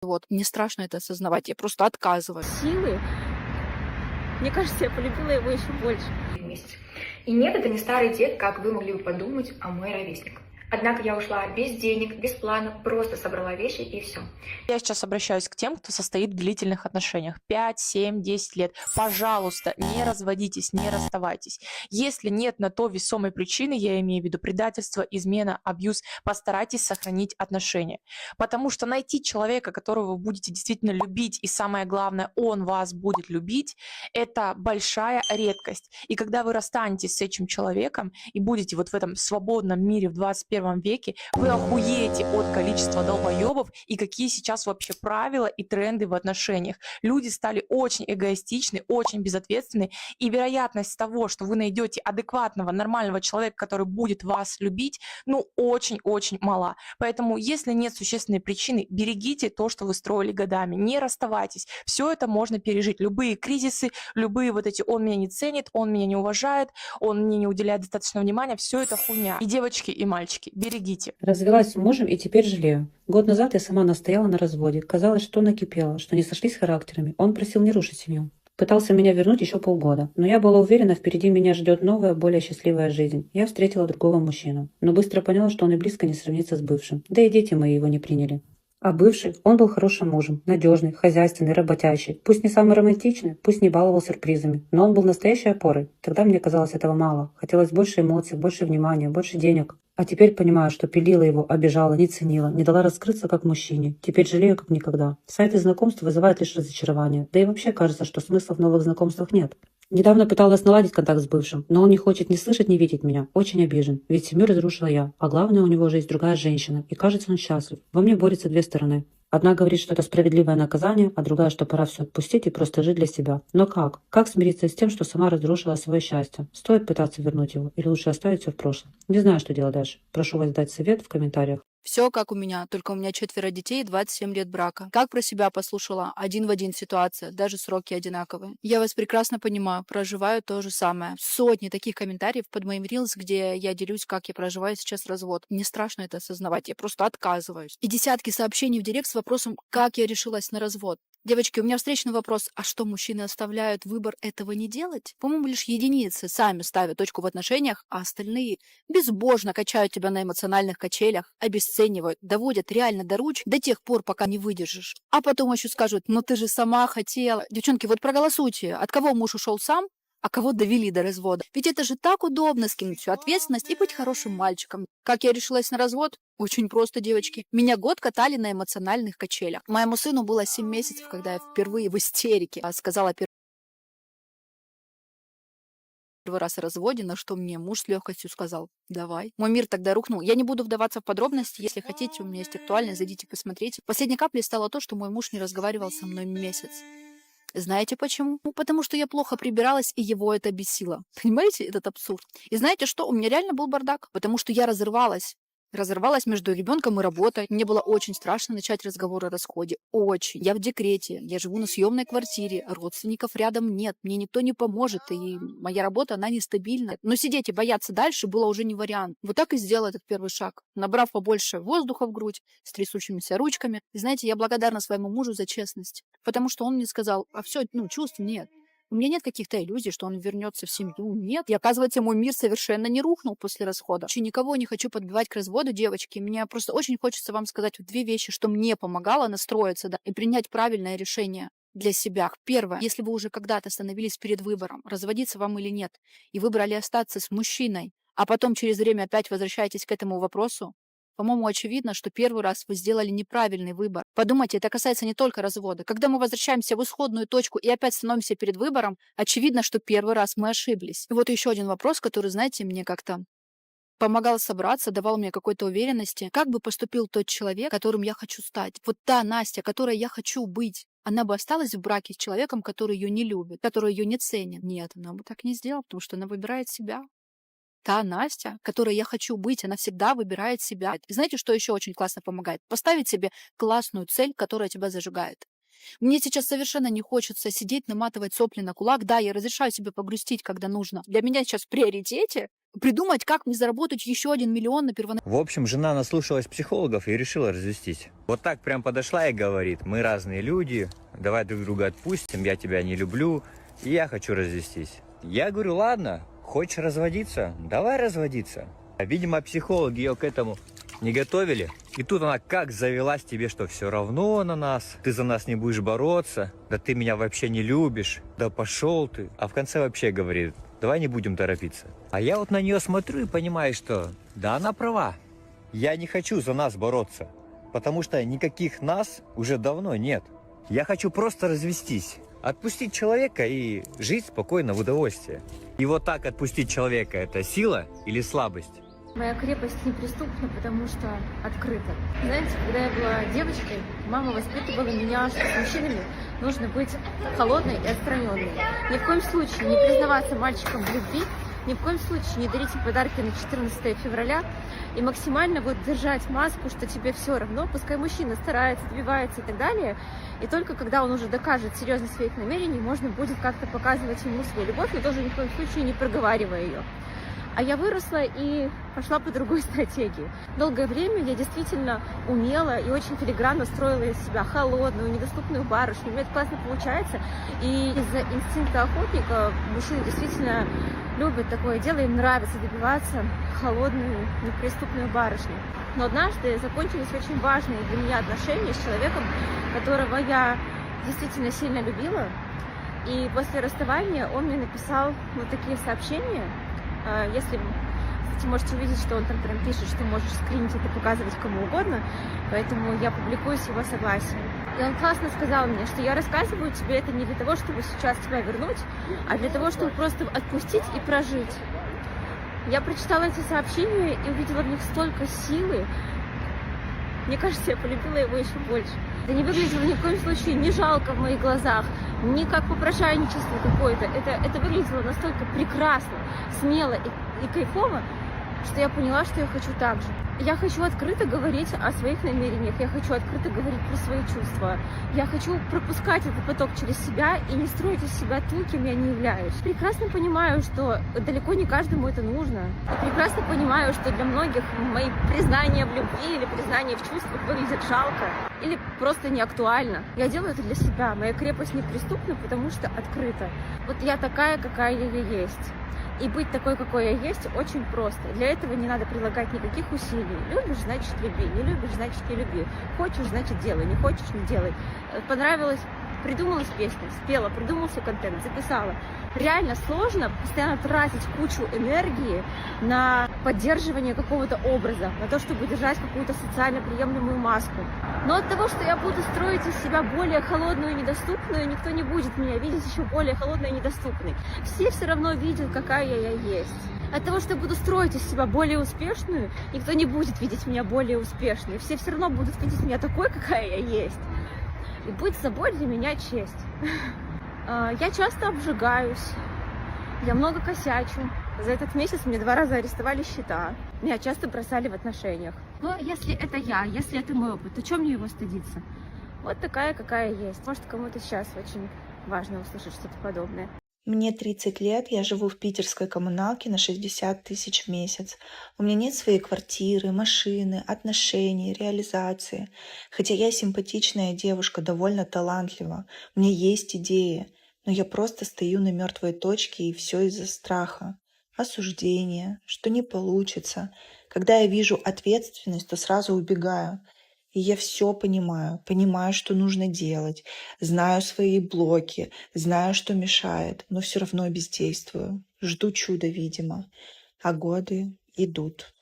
Вот, мне страшно это осознавать, я просто отказываю. Силы. Мне кажется, я полюбила его еще больше. Вместе. И нет, это не старый дед, как вы могли бы подумать, а мой ровесник. Однако я ушла без денег, без плана, просто собрала вещи и все. Я сейчас обращаюсь к тем, кто состоит в длительных отношениях. 5, 7, 10 лет. Пожалуйста, не разводитесь, не расставайтесь. Если нет на то весомой причины, я имею в виду предательство, измена, абьюз, постарайтесь сохранить отношения. Потому что найти человека, которого вы будете действительно любить, и самое главное, он вас будет любить, это большая редкость. И когда вы расстанетесь с этим человеком и будете вот в этом свободном мире в 21 веке, вы охуеете от количества долбоебов и какие сейчас вообще правила и тренды в отношениях. Люди стали очень эгоистичны, очень безответственны, и вероятность того, что вы найдете адекватного, нормального человека, который будет вас любить, ну, очень-очень мала. Поэтому, если нет существенной причины, берегите то, что вы строили годами, не расставайтесь. Все это можно пережить. Любые кризисы, любые вот эти «он меня не ценит», «он меня не уважает», «он мне не уделяет достаточно внимания», все это хуйня. И девочки, и мальчики, берегите. Развелась с мужем и теперь жалею. Год назад я сама настояла на разводе. Казалось, что накипело, что не сошлись характерами. Он просил не рушить семью. Пытался меня вернуть еще полгода, но я была уверена, впереди меня ждет новая, более счастливая жизнь. Я встретила другого мужчину, но быстро поняла, что он и близко не сравнится с бывшим. Да и дети мои его не приняли. А бывший, он был хорошим мужем, надежный, хозяйственный, работящий. Пусть не самый романтичный, пусть не баловал сюрпризами, но он был настоящей опорой. Тогда мне казалось этого мало. Хотелось больше эмоций, больше внимания, больше денег. А теперь понимаю, что пилила его, обижала, не ценила, не дала раскрыться как мужчине. Теперь жалею как никогда. Сайты знакомств вызывают лишь разочарование. Да и вообще кажется, что смысла в новых знакомствах нет. Недавно пыталась наладить контакт с бывшим, но он не хочет ни слышать, ни видеть меня. Очень обижен, ведь семью разрушила я. А главное, у него уже есть другая женщина, и кажется, он счастлив. Во мне борются две стороны. Одна говорит, что это справедливое наказание, а другая, что пора все отпустить и просто жить для себя. Но как? Как смириться с тем, что сама разрушила свое счастье? Стоит пытаться вернуть его или лучше оставить все в прошлом? Не знаю, что делать дальше. Прошу вас дать совет в комментариях. Все как у меня, только у меня 4 детей и 27 лет брака. Как про себя послушала, один в один ситуация, даже сроки одинаковые. Я вас прекрасно понимаю, проживаю то же самое. Сотни таких комментариев под моим рилс, где я делюсь, как я проживаю сейчас развод. Мне страшно это осознавать, я просто отказываюсь. И десятки сообщений в директ с вопросом, как я решилась на развод. Девочки, у меня встречный вопрос, а что, мужчины оставляют выбор этого не делать? По-моему, лишь единицы сами ставят точку в отношениях, а остальные безбожно качают тебя на эмоциональных качелях, обесценивают, доводят реально до руч до тех пор, пока не выдержишь. А потом еще скажут, ну ты же сама хотела. Девчонки, вот проголосуйте, от кого муж ушел сам, а кого довели до развода. Ведь это же так удобно скинуть всю ответственность и быть хорошим мальчиком. Как я решилась на развод? Очень просто, девочки. Меня год катали на эмоциональных качелях. Моему сыну было 7 месяцев, когда я впервые в истерике сказала первый раз о разводе, на что мне муж с легкостью сказал: давай. Мой мир тогда рухнул. Я не буду вдаваться в подробности. Если хотите, у меня есть актуально, зайдите посмотреть. Последней каплей стало то, что мой муж не разговаривал со мной месяц. Знаете почему? Ну, потому что я плохо прибиралась, и его это бесило. Понимаете, этот абсурд? И знаете что? У меня реально был бардак, потому что я разрывалась. Разорвалась между ребенком и работой. Мне было очень страшно начать разговор о расходе. Очень. Я в декрете, я живу на съемной квартире, родственников рядом нет, мне никто не поможет, и моя работа, она нестабильна. Но сидеть и бояться дальше было уже не вариант. Вот так и сделала этот первый шаг, набрав побольше воздуха в грудь, с трясущимися ручками. И знаете, я благодарна своему мужу за честность, потому что он мне сказал, а все, ну, чувств нет. У меня нет каких-то иллюзий, что он вернется в семью. Нет. И оказывается, мой мир совершенно не рухнул после расхода. Вообще никого не хочу подбивать к разводу, девочки. Мне просто очень хочется вам сказать вот 2 вещи, что мне помогало настроиться, да, и принять правильное решение для себя. Первое, если вы уже когда-то остановились перед выбором, разводиться вам или нет, и выбрали остаться с мужчиной, а потом через время опять возвращаетесь к этому вопросу, по-моему, очевидно, что первый раз вы сделали неправильный выбор. Подумайте, это касается не только развода. Когда мы возвращаемся в исходную точку и опять становимся перед выбором, очевидно, что первый раз мы ошиблись. И вот еще один вопрос, который, знаете, мне как-то помогал собраться, давал мне какой-то уверенности. Как бы поступил тот человек, которым я хочу стать? Вот та Настя, которой я хочу быть. Она бы осталась в браке с человеком, который ее не любит, который ее не ценит. Нет, она бы так не сделала, потому что она выбирает себя. Та Настя, которой я хочу быть, она всегда выбирает себя. И знаете, что еще очень классно помогает? Поставить себе классную цель, которая тебя зажигает. Мне сейчас совершенно не хочется сидеть, наматывать сопли на кулак. Да, я разрешаю себе погрустить, когда нужно. Для меня сейчас в приоритете придумать, как мне заработать еще 1 миллион на первоначальном. В общем, жена наслушалась психологов и решила развестись. Вот так прям подошла и говорит: мы разные люди, давай друг друга отпустим, я тебя не люблю, и я хочу развестись. Я говорю: ладно, хочешь разводиться? Давай разводиться. Видимо, психологи ее к этому не готовили. И тут она как завелась тебе, что все равно на нас, ты за нас не будешь бороться, да ты меня вообще не любишь, да пошел ты. А в конце вообще говорит: давай не будем торопиться. А я вот на нее смотрю и понимаю, что да, она права. Я не хочу за нас бороться, потому что никаких нас уже давно нет. Я хочу просто развестись, отпустить человека и жить спокойно в удовольствие. И вот так отпустить человека — это сила или слабость? Моя крепость неприступна, потому что открыта. Знаете, когда я была девочкой, мама воспитывала меня, что с мужчинами нужно быть холодной и отстраненной. Ни в коем случае не признаваться мальчикам в любви, ни в коем случае не дарить им подарки на 14 февраля и максимально вот держать маску, что тебе все равно, пускай мужчина старается, добивается и так далее. И только когда он уже докажет серьезность своих намерений, можно будет как-то показывать ему свою любовь, но тоже ни в коем случае не проговаривая ее. А я выросла и пошла по другой стратегии. Долгое время я действительно умела и очень филигранно строила из себя холодную, недоступную барышню. У меня это классно получается. И из-за инстинкта охотника мужчины действительно любят такое дело, им нравится добиваться холодную, неприступную барышню. Но однажды закончились очень важные для меня отношения с человеком, которого я действительно сильно любила. И после расставания он мне написал вот такие сообщения. Если, кстати, можете увидеть, что он там прям пишет, что можешь скринить это, показывать кому угодно, поэтому я публикую с его согласием. И он классно сказал мне, что я рассказываю тебе это не для того, чтобы сейчас тебя вернуть, а для того, чтобы просто отпустить и прожить. Я прочитала эти сообщения и увидела в них столько силы. Мне кажется, я полюбила его еще больше. Это не выглядело ни в коем случае не жалко в моих глазах, не как попрошайничество какое-то. Это выглядело настолько прекрасно, смело и кайфово, что я поняла, что я хочу так же. Я хочу открыто говорить о своих намерениях, я хочу открыто говорить про свои чувства. Я хочу пропускать этот поток через себя и не строить из себя ту, кем я не являюсь. Прекрасно понимаю, что далеко не каждому это нужно. И прекрасно понимаю, что для многих мои признания в любви или признания в чувствах выглядят жалко или просто не актуально. Я делаю это для себя. Моя крепость неприступна, потому что открыта. Вот я такая, какая я есть. И быть такой, какой я есть, очень просто. Для этого не надо прилагать никаких усилий. Любишь, значит, люби. Не любишь, значит, не люби. Хочешь, значит, делай. Не хочешь, не делай. Понравилось, придумалась песня, спела, придумался контент, записала. Реально сложно постоянно тратить кучу энергии на поддерживание какого-то образа, на то, чтобы держать какую-то социально приемлемую маску. Но от того, что я буду строить из себя более холодную и недоступную, никто не будет меня видеть еще более холодной и недоступной. Все равно видят, какая я есть. От того, что я буду строить из себя более успешную, никто не будет видеть меня более успешной. Все равно будут видеть меня такой, какая я есть. И быть собой для меня честь. Я часто обжигаюсь, я много косячу. За этот месяц мне 2 раза арестовали счета. Меня часто бросали в отношениях. Но если это я, если это мой опыт, то чем мне его стыдиться? Вот такая, какая есть. Может, кому-то сейчас очень важно услышать что-то подобное. Мне 30 лет, я живу в питерской коммуналке на 60 тысяч в месяц. У меня нет своей квартиры, машины, отношений, реализации. Хотя я симпатичная девушка, довольно талантлива. У меня есть идеи, но я просто стою на мертвой точке, и все из-за страха, осуждения, что не получится. Когда я вижу ответственность, то сразу убегаю. И я все понимаю, что нужно делать, знаю свои блоки, знаю, что мешает, но все равно бездействую. Жду чуда, видимо. А годы идут.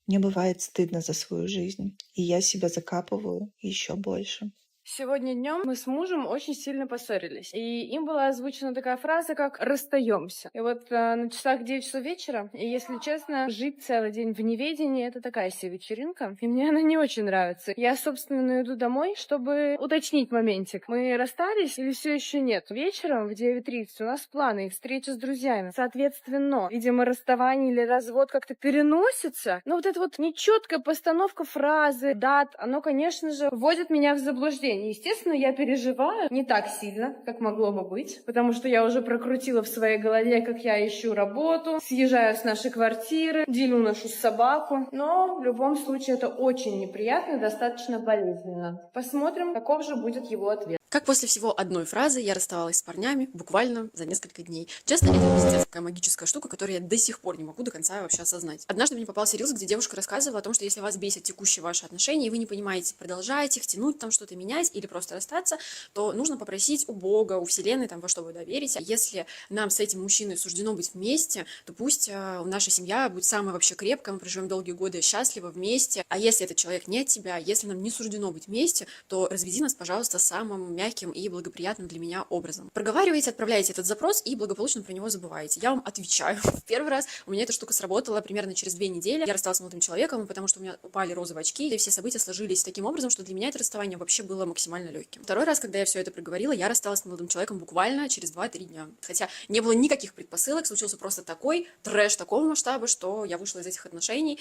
Мне бывает стыдно за свою жизнь, и я себя закапываю еще больше. Сегодня днем мы с мужем очень сильно поссорились. И им была озвучена такая фраза, как «расстаемся». И вот на часах 9 часов вечера, и если честно, жить целый день в неведении — это такая себе вечеринка. И мне она не очень нравится. Я, собственно, иду домой, чтобы уточнить моментик. Мы расстались или все еще нет? Вечером в 9:30 у нас планы и встреча с друзьями. Соответственно, видимо, расставание или развод как-то переносится. Но вот эта вот нечеткая постановка фразы, дат, оно, конечно же, вводит меня в заблуждение. отношений. Естественно, я переживаю не так сильно, как могло бы быть, потому что я уже прокрутила в своей голове, как я ищу работу, съезжаю с нашей квартиры, делю нашу собаку. Но в любом случае это очень неприятно и достаточно болезненно. Посмотрим, каков же будет его ответ. Как после всего одной фразы я расставалась с парнями буквально за несколько дней. Честно, это пиздец такая магическая штука, которую я до сих пор не могу до конца вообще осознать. Однажды мне попался рилс, где девушка рассказывала о том, что если вас бесит текущие ваши отношения, и вы не понимаете, продолжать их, тянуть там что-то, менять или просто расстаться, то нужно попросить у Бога, у Вселенной, там, во что вы доверите. Если нам с этим мужчиной суждено быть вместе, то пусть наша семья будет самая вообще крепкая, мы проживем долгие годы счастливо вместе. А если этот человек не от тебя, если нам не суждено быть вместе, то разведи нас, пожалуйста, самым мягким и благоприятным для меня образом. Проговариваете, отправляете этот запрос и благополучно про него забываете. Я вам отвечаю. В первый раз у меня эта штука сработала примерно через 2 недели. Я рассталась с молодым человеком, потому что у меня упали розовые очки, и все события сложились таким образом, что для меня это расставание вообще было максимально легким. Второй раз, когда я все это проговорила, я рассталась с молодым человеком буквально через 2-3 дня. Хотя не было никаких предпосылок, случился просто такой трэш такого масштаба, что я вышла из этих отношений.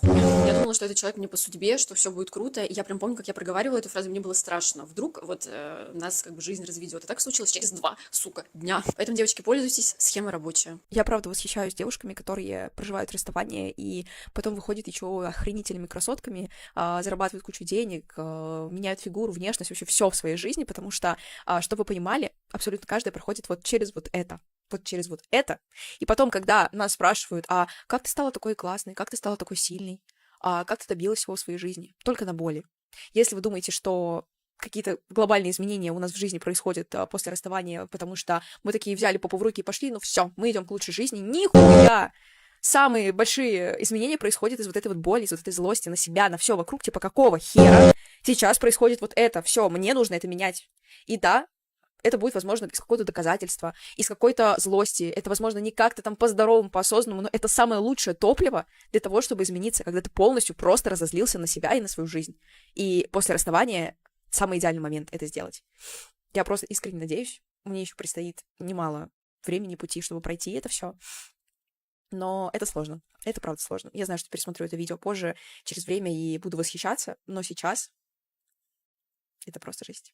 Я думала, что этот человек мне по судьбе, что все будет круто. И я прям помню, как я проговаривала эту фразу, мне было страшно. Вдруг вот нас как бы жизнь разведет. И так случилось через 2, дня. Поэтому, девочки, пользуйтесь, схема рабочая. Я, правда, восхищаюсь девушками, которые проживают расставание и потом выходят еще охренительными красотками, зарабатывают кучу денег, меняют фигуру, внешность, вообще все в своей жизни, потому что, чтобы вы понимали, абсолютно каждая проходит вот через вот это. Вот через вот это. И потом, когда нас спрашивают, а как ты стала такой классной, как ты стала такой сильной, а как ты добилась всего в своей жизни? Только на боли. Если вы думаете, что какие-то глобальные изменения у нас в жизни происходят после расставания, потому что мы такие взяли попу в руки и пошли, ну все, мы идем к лучшей жизни, нихуя! Самые большие изменения происходят из вот этой вот боли, из вот этой злости на себя, на все вокруг, типа какого хера сейчас происходит вот это, все, мне нужно это менять. И да, это будет, возможно, из какого-то доказательства, из какой-то злости. Это, возможно, не как-то там по-здоровому, по-осознанному, но это самое лучшее топливо для того, чтобы измениться, когда ты полностью просто разозлился на себя и на свою жизнь. И после расставания самый идеальный момент это сделать. Я просто искренне надеюсь, мне еще предстоит немало времени, пути, чтобы пройти это все. Но это сложно. Это правда сложно. Я знаю, что пересмотрю это видео позже, через время, и буду восхищаться, но сейчас это просто жесть.